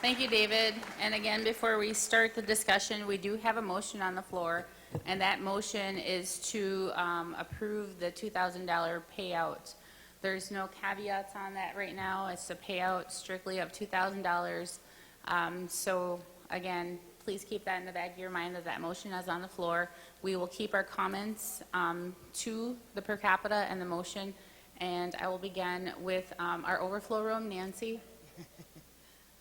Thank you, David. And again, before we start the discussion, we do have a motion on the floor, and that motion is to approve the $2,000 payout. There's no caveats on that right now. It's a payout strictly of $2,000. So again, please keep that in the back of your mind that that motion is on the floor. We will keep our comments to the per capita and the motion, and I will begin with our overflow room. Nancy?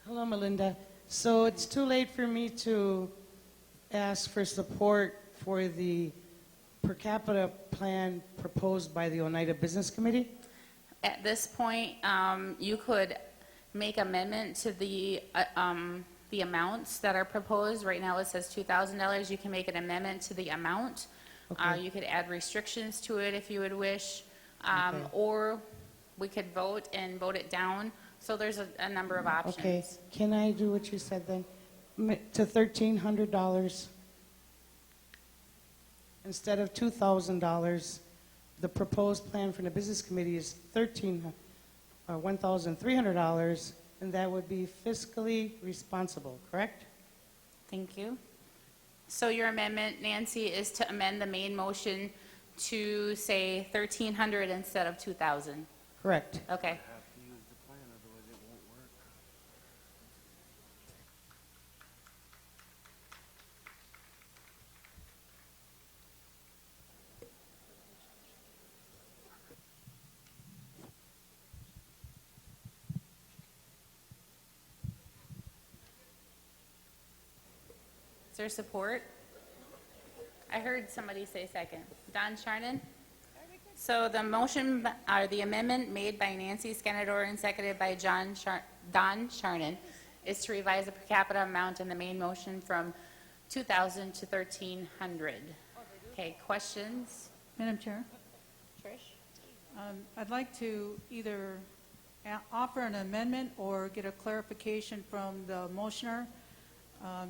Hello, Melinda. So it's too late for me to ask for support for the per capita plan proposed by the Oneida Business Committee? At this point, you could make amendment to the amounts that are proposed. Right now it says $2,000. You can make an amendment to the amount. Okay. You could add restrictions to it if you would wish, Okay. or we could vote and vote it down. So there's a number of options. Okay, can I do what you said then? To $1,300 instead of $2,000. The proposed plan from the business committee is $1,300, and that would be fiscally responsible, correct? Thank you. So your amendment, Nancy, is to amend the main motion to say 1,300 instead of 2,000. Correct. Okay. Is there support? I heard somebody say second. Don Charnan? So the motion, or the amendment made by Nancy Skenador and seconded by Don Charnan is to revise the per capita amount in the main motion from 2,000 to 1,300. Okay, questions? Madam Chair, Trish? I'd like to either offer an amendment or get a clarification from the motioner,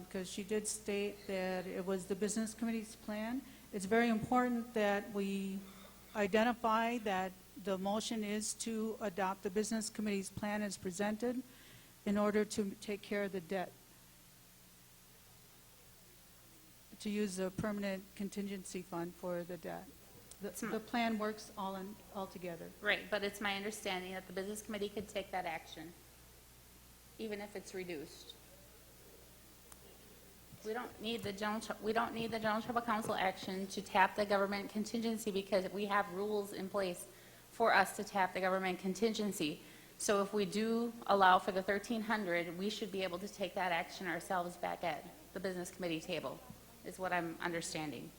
because she did state that it was the business committee's plan. It's very important that we identify that the motion is to adopt the business committee's plan as presented in order to take care of the debt, to use the permanent contingency fund for the debt. The plan works all together. Right, but it's my understanding that the business committee could take that action, even if it's reduced. We don't need the general tribal council action to tap the government contingency because we have rules in place for us to tap the government contingency. So if we do allow for the 1,300, we should be able to take that action ourselves back at the business committee table, is what I'm understanding.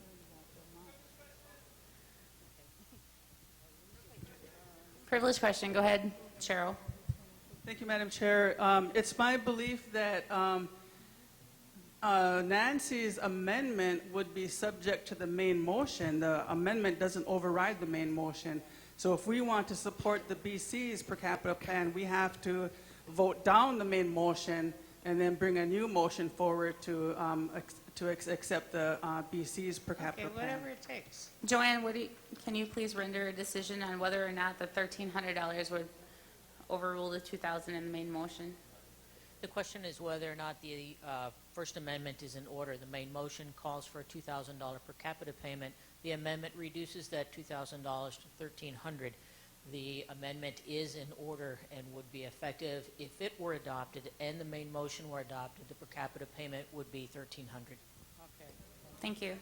Privilege question, go ahead, Cheryl. Thank you, Madam Chair. It's my belief that Nancy's amendment would be subject to the main motion. The amendment doesn't override the main motion. So if we want to support the BC's per capita plan, we have to vote down the main motion and then bring a new motion forward to accept the BC's per capita plan. Whatever it takes. Joanne, can you please render a decision on whether or not the $1,300 would overrule the 2,000 in the main motion? The question is whether or not the First Amendment is in order. The main motion calls for a $2,000 per capita payment. The amendment reduces that $2,000 to $1,300. The amendment is in order and would be effective if it were adopted and the main motion were adopted. The per capita payment would be $1,300. Thank you.